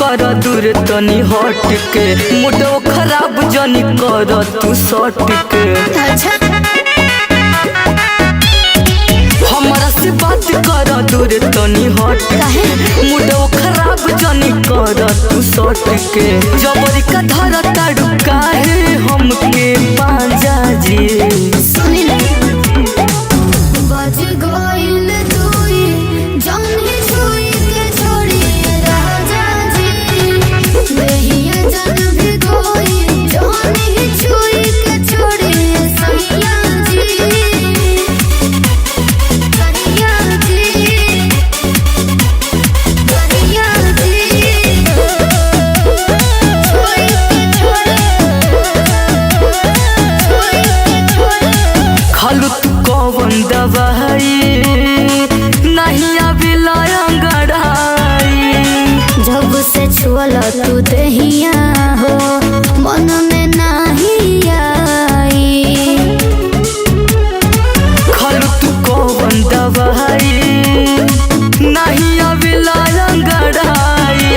कर दूर तनी हट के मुडो खराब जनी कर तू सट के। हमारा से बात कर दूर तनी हट के मुडो खराब जनी कर तू सट के। जबरी का धर ताड़ू काहे हमके पांजा जी बज गइल दुई जानी छुई के छोड़ी राजा जी बेहिया जन भी कोई जानी छुई के छोड़ी सैया जी करिया जी करिया जी छुई के छोड़ी खालू तू कौन दवाई नहीं अबिला अंगड़ाई। जब से छुअल तू दहिया हो मन में नहीं आई। खालू तू कौन दवाई नहीं अबिला अंगड़ाई।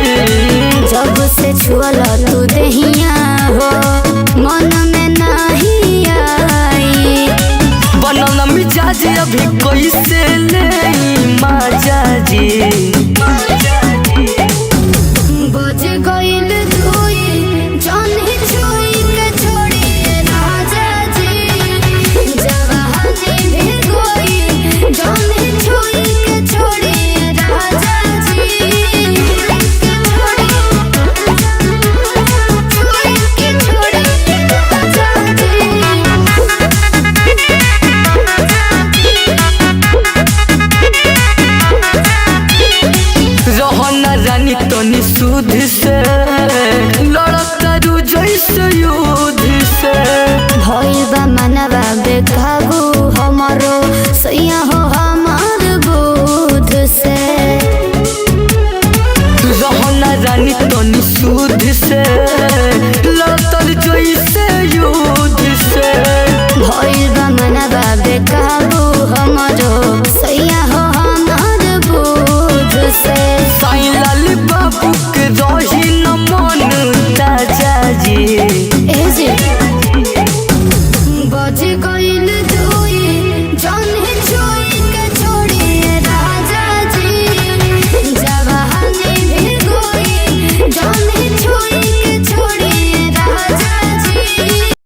जब से छुअल तू दहिया हो मन में नहीं आई। बनल मिजाज अभी कैसे ले माजा जी बज गइल दुई जानी छुई के छोड़ी राजा जी जवानी भी कोई जानी छुई के छोड़ी राजा जी छुई के छोड़ी राजा रहना रानी तनी सुध से लड़त रू जैसे युद्ध से भइल बा मनवा बेकाबू